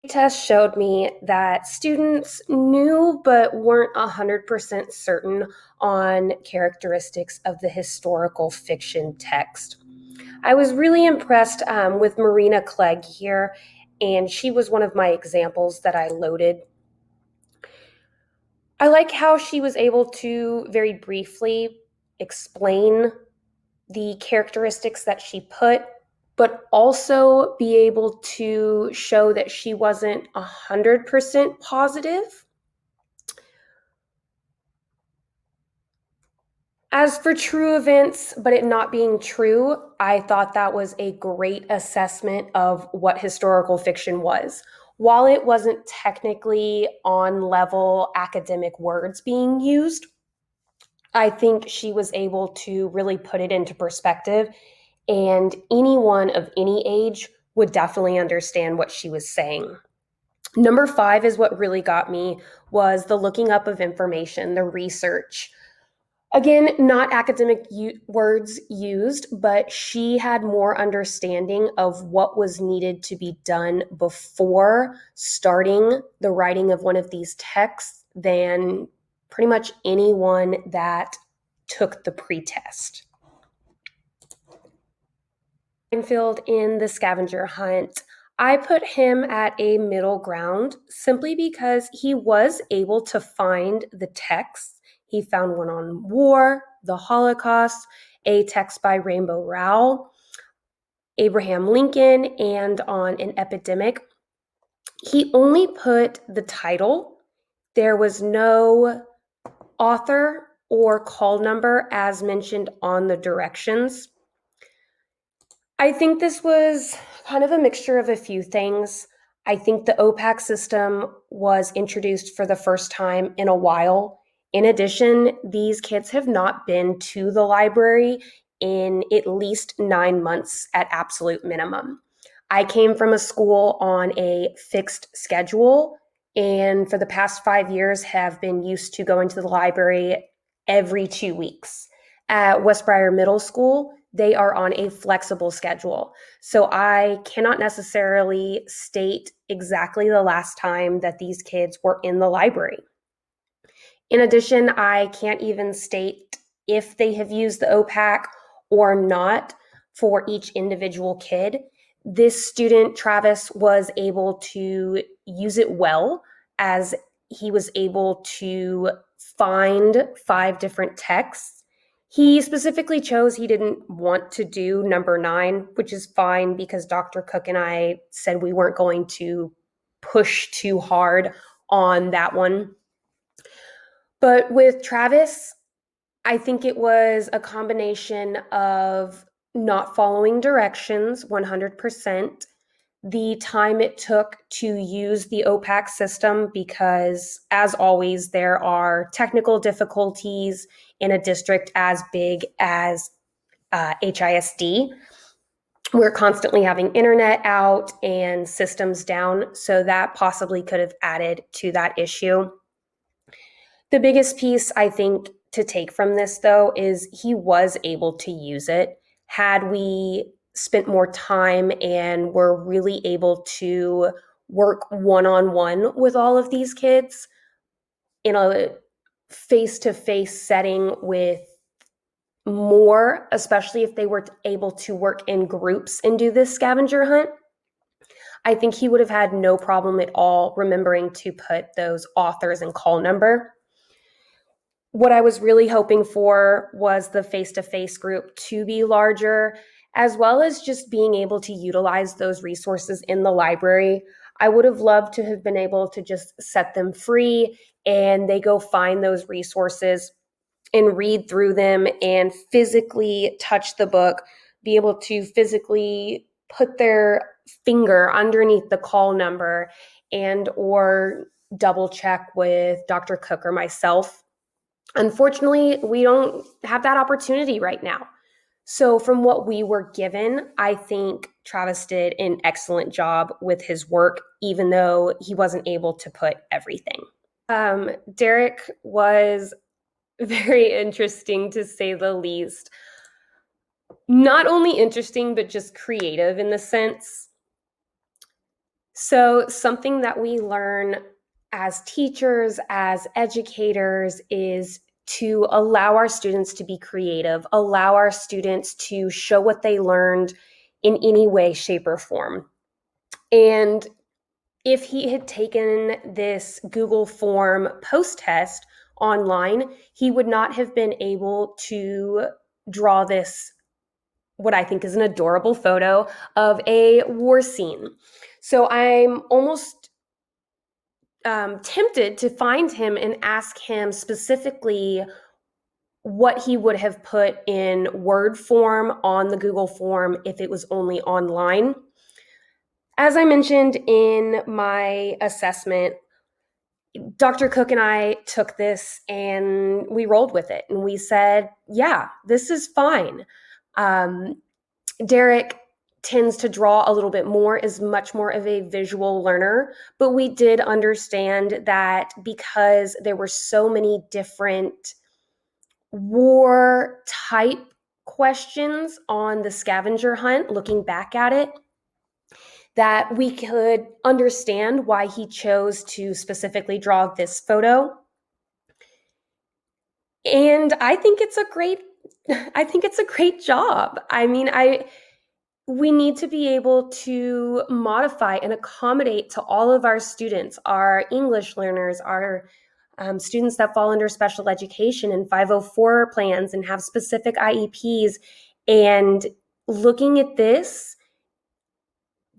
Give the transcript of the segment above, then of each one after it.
Test showed me that students knew but weren't 100% certain on characteristics of the historical fiction text. I was really impressed with Marina Clegg here, and she was one of my examples that I loaded. I like how she was able to very briefly explain the characteristics that she put, but also be able to show that she wasn't 100% positive. As for true events, but it not being true, I thought that was a great assessment of what historical fiction was. While it wasn't technically on level academic words being used, I think she was able to really put it into perspective, and anyone of any age would definitely understand what she was saying. Number 5 is what really got me was the looking up of information, the research. Again, not academic words used, but she had more understanding of what was needed to be done before starting the writing of one of these texts than pretty much anyone that took the pretest. Filled in the scavenger hunt. I put him at a middle ground simply because he was able to find the texts. He found one on war, the Holocaust, a text by Rainbow Rowell, Abraham Lincoln, and on an epidemic. He only put the title. There was no author or call number as mentioned on the directions. I think this was kind of a mixture of a few things. I think the OPAC system was introduced for the first time in a while. In addition, these kids have not been to the library in at least 9 months at absolute minimum. I came from a school on a fixed schedule, and for the past 5 years have been used to going to the library every 2 weeks. At Westbriar Middle School, they are on a flexible schedule. So I cannot necessarily state exactly the last time that these kids were in the library. In addition, I can't even state if they have used the OPAC or not for each individual kid. This student, Travis, was able to use it well, as he was able to find 5 different texts. He specifically chose he didn't want to do number 9, which is fine because Dr. Cook and I said we weren't going to push too hard on that one. But with Travis, I think it was a combination of not following directions 100%, the time it took to use the OPAC system, because as always, there are technical difficulties in a district as big as HISD. We're constantly having internet out and systems down, so that possibly could have added to that issue. The biggest piece I think to take from this, though, is he was able to use it. Had we spent more time and were really able to work one-on-one with all of these kids in a face-to-face setting with more, especially if they were able to work in groups and do this scavenger hunt, I think he would have had no problem at all remembering to put those authors and call number. What I was really hoping for was the face-to-face group to be larger, as well as just being able to utilize those resources in the library. I would have loved to have been able to just set them free and they go find those resources and read through them and physically touch the book, be able to physically put their finger underneath the call number and or double check with Dr. Cook or myself. Unfortunately, we don't have that opportunity right now. So from what we were given, I think Travis did an excellent job with his work, even though he wasn't able to put everything. Derek was very interesting, to say the least. Not only interesting, but just creative in the sense. So something that we learn as teachers, as educators, is to allow our students to be creative, allow our students to show what they learned in any way, shape, or form. And if he had taken this Google form post-test online, he would not have been able to draw this, what I think is an adorable photo of a war scene. So I'm almost tempted to find him and ask him specifically what he would have put in Word form on the Google form if it was only online. As I mentioned in my assessment, Dr. Cook and I took this and we rolled with it and we said, yeah, this is fine. Derek tends to draw a little bit more, is much more of a visual learner, but we did understand that because there were so many different war type questions on the scavenger hunt, looking back at it, that we could understand why he chose to specifically draw this photo. And I think it's a great job. I mean, we need to be able to modify and accommodate to all of our students, our English learners, our students that fall under special education and 504 plans and have specific IEPs. And looking at this,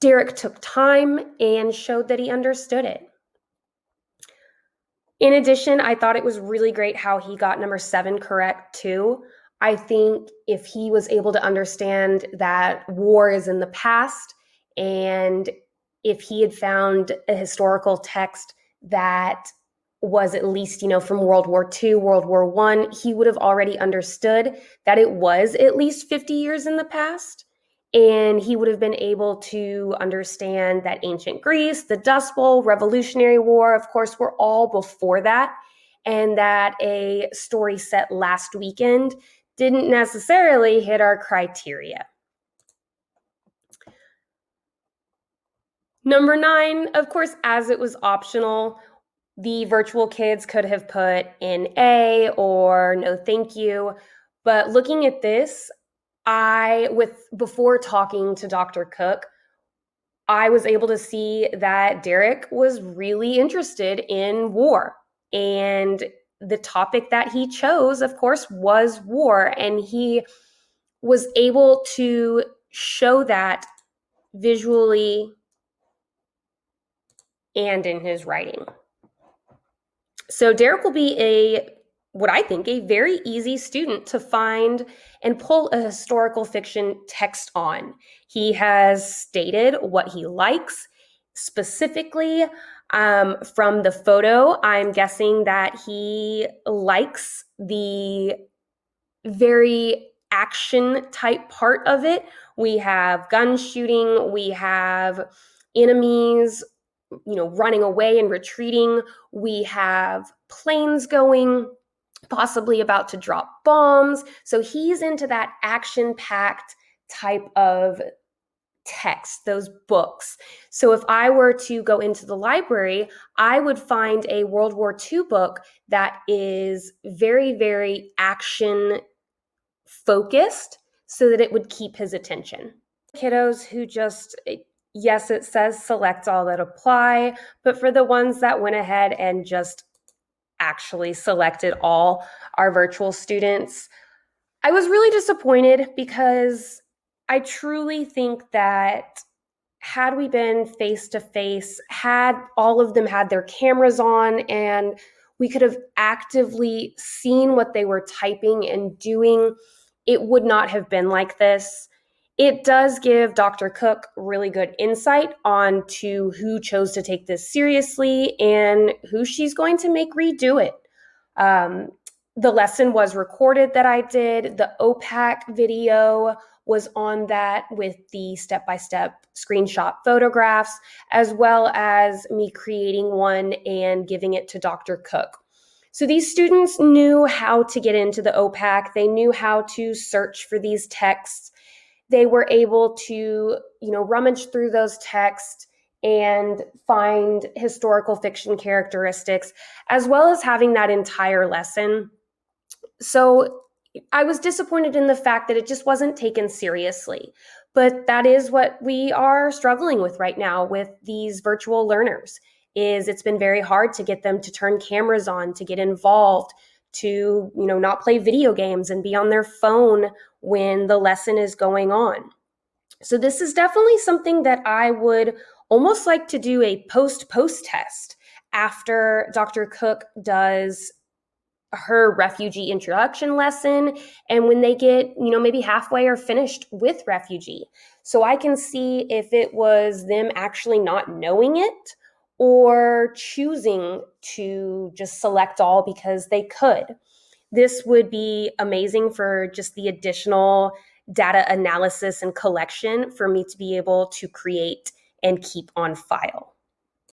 Derek took time and showed that he understood it. In addition, I thought it was really great how he got number 7 correct too. I think if he was able to understand that war is in the past, and if he had found a historical text that was at least, from World War II, World War I, he would have already understood that it was at least 50 years in the past. And he would have been able to understand that ancient Greece, the Dust Bowl, Revolutionary War, of course, were all before that. And that a story set last weekend didn't necessarily hit our criteria. Number 9, of course, as it was optional, the virtual kids could have put in A or no thank you. But looking at this, before talking to Dr. Cook, I was able to see that Derek was really interested in war. And the topic that he chose, of course, was war. And he was able to show that visually and in his writing. So Derek will be what I think, a very easy student to find and pull a historical fiction text on. He has stated what he likes. Specifically, from the photo, I'm guessing that he likes the very action type part of it. We have gun shooting, we have enemies, running away and retreating. We have planes going, possibly about to drop bombs. So he's into that action-packed type of text, those books. So if I were to go into the library, I would find a World War II book that is very, very action focused so that it would keep his attention. Kiddos who just, yes, it says select all that apply, but for the ones that went ahead and just actually selected all, our virtual students, I was really disappointed because I truly think that had we been face to face, had all of them had their cameras on, and we could have actively seen what they were typing and doing, it would not have been like this. It does give Dr. Cook really good insight on to who chose to take this seriously and who she's going to make redo it. The lesson was recorded that I did. The OPAC video was on that with the step-by-step screenshot photographs, as well as me creating one and giving it to Dr. Cook. So these students knew how to get into the OPAC. They knew how to search for these texts. They were able to, rummage through those texts and find historical fiction characteristics, as well as having that entire lesson. So I was disappointed in the fact that it just wasn't taken seriously. But that is what we are struggling with right now with these virtual learners, is it's been very hard to get them to turn cameras on, to get involved, to, not play video games and be on their phone when the lesson is going on. So this is definitely something that I would almost like to do a post test after Dr. Cook does her refugee introduction lesson, and when they get, maybe halfway or finished with refugee. So I can see if it was them actually not knowing it or choosing to just select all because they could. This would be amazing for just the additional data analysis and collection for me to be able to create and keep on file.